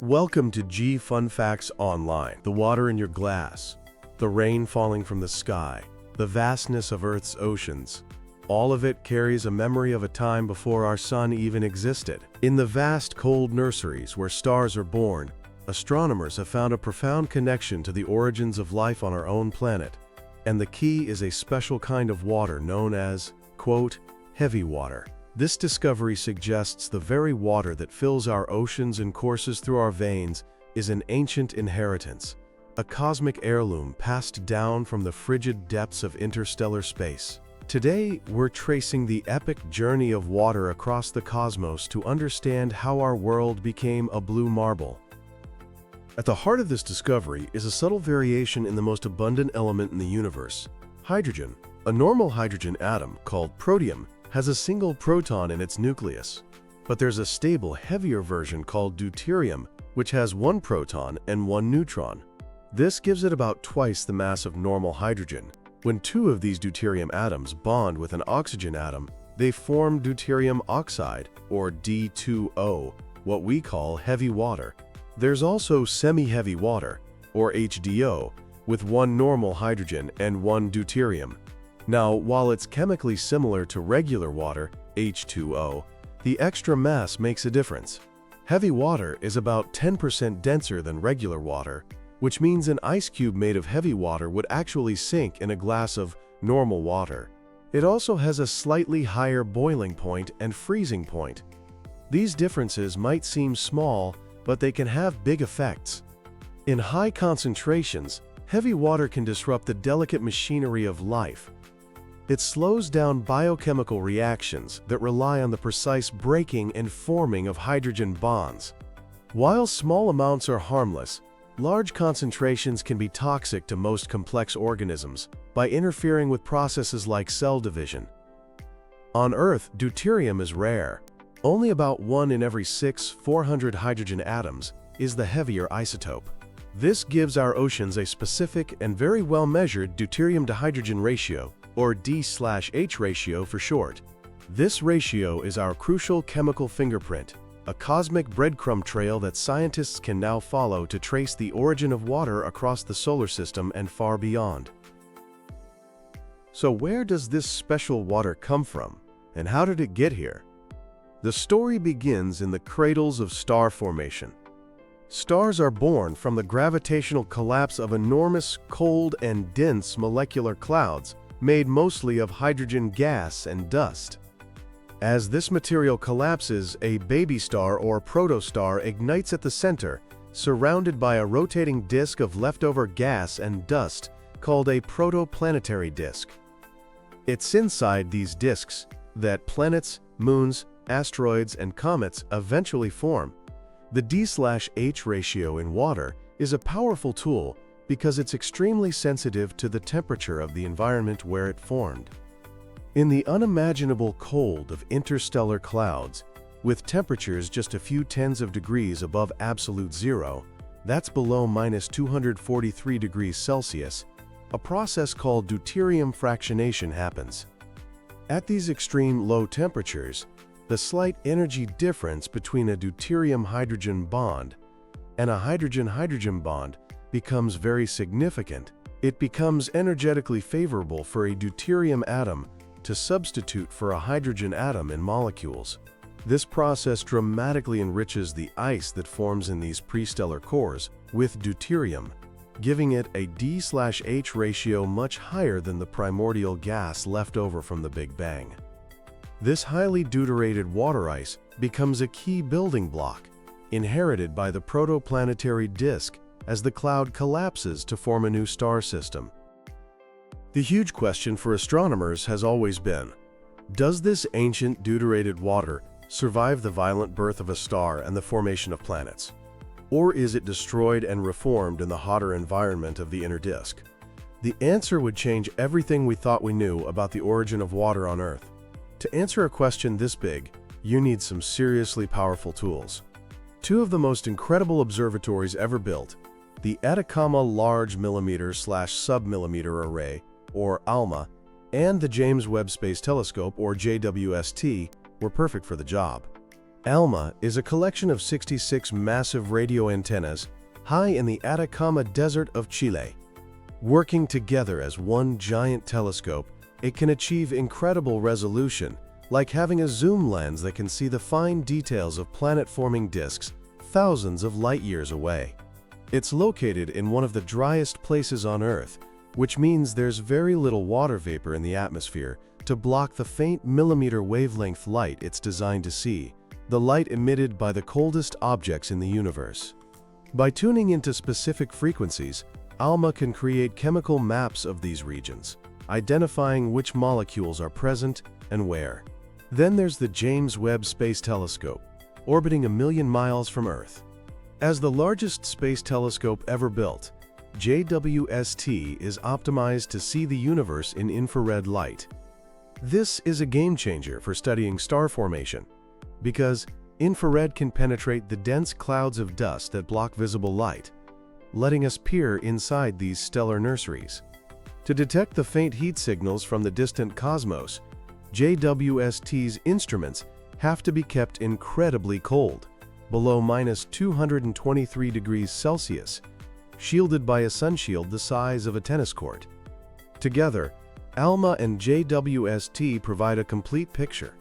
Welcome to G Fun Facts Online. The water in your glass, the rain falling from the sky, the vastness of Earth's oceans. All of it carries a memory of a time before our sun even existed. In the vast cold nurseries where stars are born, astronomers have found a profound connection to the origins of life on our own planet. And the key is a special kind of water known as, quote, heavy water. This discovery suggests the very water that fills our oceans and courses through our veins is an ancient inheritance, a cosmic heirloom passed down from the frigid depths of interstellar space. Today, we're tracing the epic journey of water across the cosmos to understand how our world became a blue marble. At the heart of this discovery is a subtle variation in the most abundant element in the universe, hydrogen. A normal hydrogen atom, called protium, has a single proton in its nucleus. But there's a stable, heavier version called deuterium, which has one proton and one neutron. This gives it about twice the mass of normal hydrogen. When two of these deuterium atoms bond with an oxygen atom, they form deuterium oxide, or D2O, what we call heavy water. There's also semi-heavy water, or HDO, with one normal hydrogen and one deuterium. Now, while it's chemically similar to regular water, H2O, the extra mass makes a difference. Heavy water is about 10% denser than regular water, which means an ice cube made of heavy water would actually sink in a glass of normal water. It also has a slightly higher boiling point and freezing point. These differences might seem small, but they can have big effects. In high concentrations, heavy water can disrupt the delicate machinery of life. It slows down biochemical reactions that rely on the precise breaking and forming of hydrogen bonds. While small amounts are harmless, large concentrations can be toxic to most complex organisms by interfering with processes like cell division. On Earth, deuterium is rare. Only about 1 in every 400 hydrogen atoms is the heavier isotope. This gives our oceans a specific and very well-measured deuterium-to-hydrogen ratio, or D/H ratio for short. This ratio is our crucial chemical fingerprint, a cosmic breadcrumb trail that scientists can now follow to trace the origin of water across the solar system and far beyond. So where does this special water come from, and how did it get here? The story begins in the cradles of star formation. Stars are born from the gravitational collapse of enormous, cold, and dense molecular clouds made mostly of hydrogen gas and dust. As this material collapses, a baby star or protostar ignites at the center, surrounded by a rotating disk of leftover gas and dust called a protoplanetary disk. It's inside these disks that planets, moons, asteroids, and comets eventually form. The D/H ratio in water is a powerful tool because it's extremely sensitive to the temperature of the environment where it formed. In the unimaginable cold of interstellar clouds, with temperatures just a few tens of degrees above absolute zero, that's below -243 degrees Celsius, a process called deuterium fractionation happens. At these extreme low temperatures, the slight energy difference between a deuterium-hydrogen bond and a hydrogen-hydrogen bond becomes very significant. It becomes energetically favorable for a deuterium atom to substitute for a hydrogen atom in molecules. This process dramatically enriches the ice that forms in these prestellar cores with deuterium, giving it a D/H ratio much higher than the primordial gas left over from the Big Bang. This highly deuterated water ice becomes a key building block, inherited by the protoplanetary disk as the cloud collapses to form a new star system. The huge question for astronomers has always been, does this ancient deuterated water survive the violent birth of a star and the formation of planets? Or is it destroyed and reformed in the hotter environment of the inner disk? The answer would change everything we thought we knew about the origin of water on Earth. To answer a question this big, you need some seriously powerful tools. Two of the most incredible observatories ever built, the Atacama Large Millimeter/Submillimeter Array, or ALMA, and the James Webb Space Telescope, or JWST, were perfect for the job. ALMA is a collection of 66 massive radio antennas high in the Atacama Desert of Chile. Working together as one giant telescope, it can achieve incredible resolution, like having a zoom lens that can see the fine details of planet-forming disks thousands of light-years away. It's located in one of the driest places on Earth, which means there's very little water vapor in the atmosphere to block the faint millimeter wavelength light it's designed to see, the light emitted by the coldest objects in the universe. By tuning into specific frequencies, ALMA can create chemical maps of these regions, identifying which molecules are present and where. Then there's the James Webb Space Telescope, orbiting 1 million miles from Earth. As the largest space telescope ever built, JWST is optimized to see the universe in infrared light. This is a game changer for studying star formation, because infrared can penetrate the dense clouds of dust that block visible light, letting us peer inside these stellar nurseries. To detect the faint heat signals from the distant cosmos, JWST's instruments have to be kept incredibly cold, below -223 degrees Celsius, shielded by a sunshield the size of a tennis court. Together, ALMA and JWST provide a complete picture.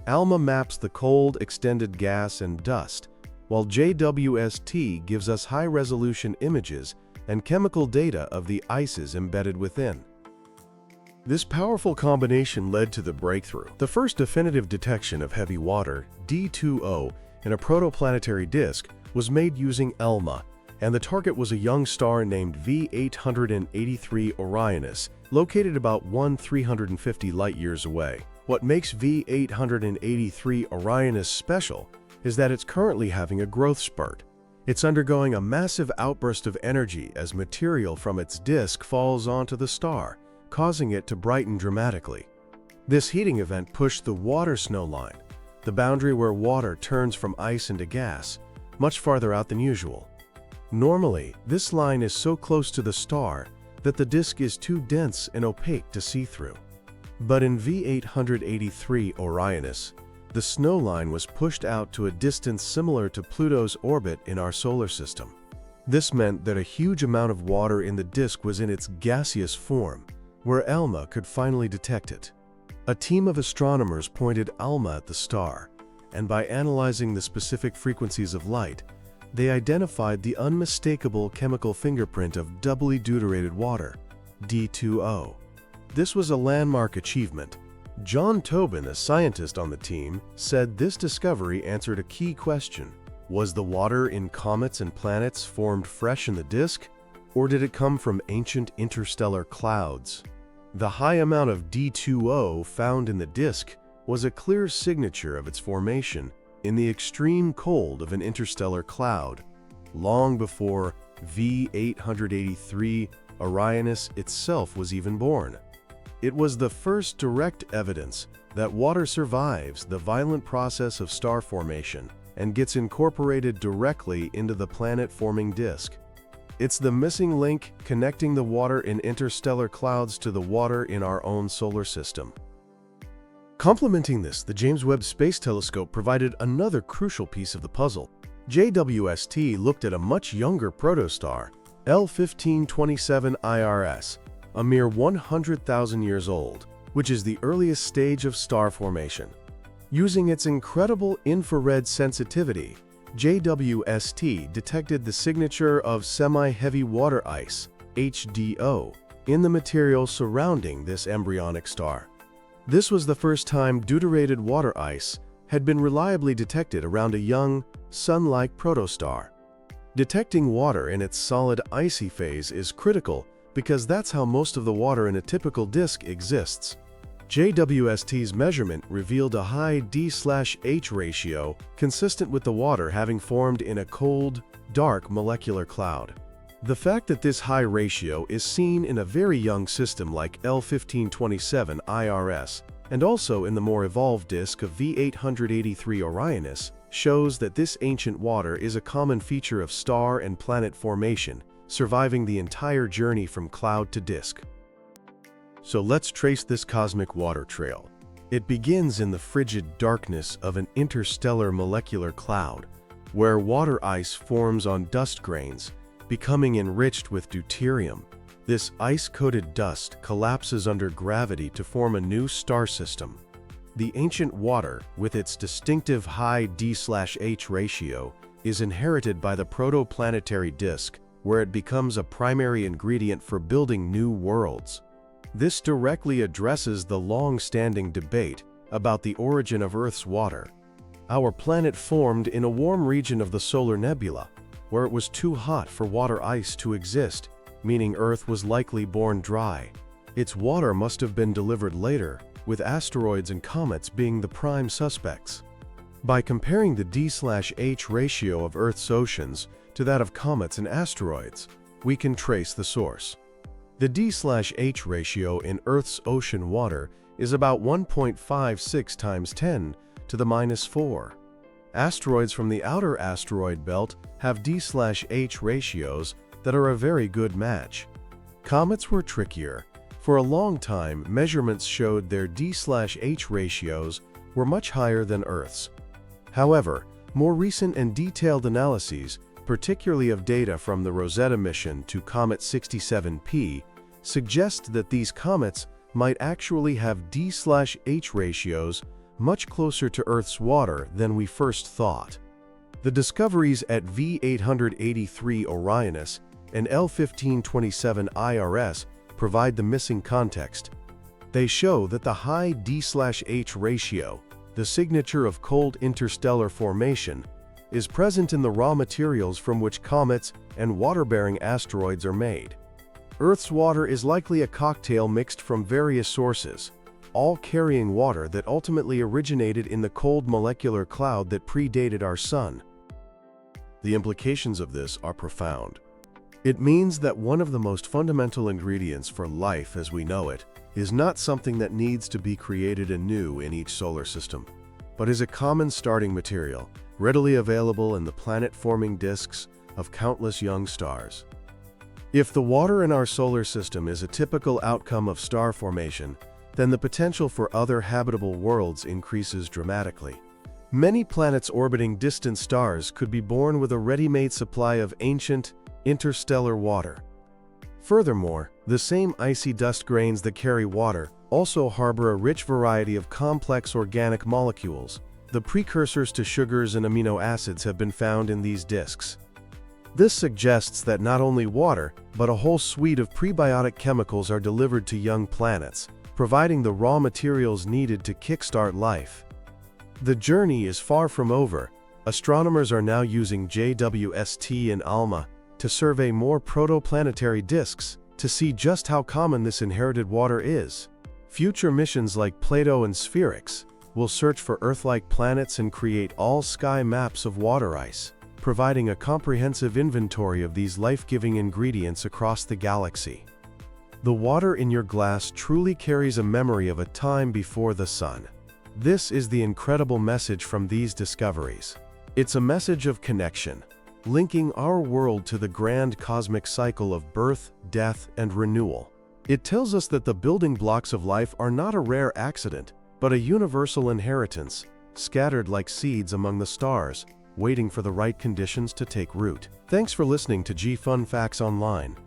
ALMA maps the cold, extended gas and dust, while JWST gives us high-resolution images and chemical data of the ices embedded within. This powerful combination led to the breakthrough. The first definitive detection of heavy water, D2O, in a protoplanetary disk was made using ALMA, and the target was a young star named V883 Orionis, located about 1,350 light-years away. What makes V883 Orionis special is that it's currently having a growth spurt. It's undergoing a massive outburst of energy as material from its disk falls onto the star, causing it to brighten dramatically. This heating event pushed the water snow line, the boundary where water turns from ice into gas, much farther out than usual. Normally, this line is so close to the star that the disk is too dense and opaque to see through. But in V883 Orionis, the snow line was pushed out to a distance similar to Pluto's orbit in our solar system. This meant that a huge amount of water in the disk was in its gaseous form, where ALMA could finally detect it. A team of astronomers pointed ALMA at the star, and by analyzing the specific frequencies of light, they identified the unmistakable chemical fingerprint of doubly deuterated water, D2O. This was a landmark achievement. John Tobin, a scientist on the team, said this discovery answered a key question. Was the water in comets and planets formed fresh in the disk, or did it come from ancient interstellar clouds? The high amount of D2O found in the disk was a clear signature of its formation in the extreme cold of an interstellar cloud, long before V883 Orionis itself was even born. It was the first direct evidence that water survives the violent process of star formation and gets incorporated directly into the planet-forming disk. It's the missing link connecting the water in interstellar clouds to the water in our own solar system. Complementing this, the James Webb Space Telescope provided another crucial piece of the puzzle. JWST looked at a much younger protostar, L1527 IRS, a mere 100,000 years old, which is the earliest stage of star formation. Using its incredible infrared sensitivity, JWST detected the signature of semi-heavy water ice, HDO, in the material surrounding this embryonic star. This was the first time deuterated water ice had been reliably detected around a young, sun-like protostar. Detecting water in its solid icy phase is critical because that's how most of the water in a typical disk exists. JWST's measurement revealed a high D/H ratio consistent with the water having formed in a cold, dark molecular cloud. The fact that this high ratio is seen in a very young system like L1527 IRS and also in the more evolved disk of V883 Orionis shows that this ancient water is a common feature of star and planet formation, surviving the entire journey from cloud to disk. So let's trace this cosmic water trail. It begins in the frigid darkness of an interstellar molecular cloud, where water ice forms on dust grains, becoming enriched with deuterium. This ice-coated dust collapses under gravity to form a new star system. The ancient water, with its distinctive high D/H ratio, is inherited by the protoplanetary disk, where it becomes a primary ingredient for building new worlds. This directly addresses the long-standing debate about the origin of Earth's water. Our planet formed in a warm region of the solar nebula, where it was too hot for water ice to exist, meaning Earth was likely born dry. Its water must have been delivered later, with asteroids and comets being the prime suspects. By comparing the D/H ratio of Earth's oceans to that of comets and asteroids, we can trace the source. The D/H ratio in Earth's ocean water is about 1.56 times 10 to the -4. Asteroids from the outer asteroid belt have D/H ratios that are a very good match. Comets were trickier. For a long time, measurements showed their D/H ratios were much higher than Earth's. However, more recent and detailed analyses, particularly of data from the Rosetta mission to Comet 67P, suggest that these comets might actually have D/H ratios much closer to Earth's water than we first thought. The discoveries at V883 Orionis and L1527 IRS provide the missing context. They show that the high D/H ratio, the signature of cold interstellar formation, is present in the raw materials from which comets and water-bearing asteroids are made. Earth's water is likely a cocktail mixed from various sources, all carrying water that ultimately originated in the cold molecular cloud that predated our Sun. The implications of this are profound. It means that one of the most fundamental ingredients for life as we know it is not something that needs to be created anew in each solar system, but is a common starting material, readily available in the planet-forming disks of countless young stars. If the water in our solar system is a typical outcome of star formation, then the potential for other habitable worlds increases dramatically. Many planets orbiting distant stars could be born with a ready-made supply of ancient, interstellar water. Furthermore, the same icy dust grains that carry water also harbor a rich variety of complex organic molecules. The precursors to sugars and amino acids have been found in these disks. This suggests that not only water, but a whole suite of prebiotic chemicals are delivered to young planets, providing the raw materials needed to kickstart life. The journey is far from over. Astronomers are now using JWST and ALMA to survey more protoplanetary disks to see just how common this inherited water is. Future missions like Plato and Spherix will search for Earth-like planets and create all-sky maps of water ice, providing a comprehensive inventory of these life-giving ingredients across the galaxy. The water in your glass truly carries a memory of a time before the Sun. This is the incredible message from these discoveries. It's a message of connection, linking our world to the grand cosmic cycle of birth, death, and renewal. It tells us that the building blocks of life are not a rare accident, but a universal inheritance, scattered like seeds among the stars, waiting for the right conditions to take root. Thanks for listening to G Fun Facts Online.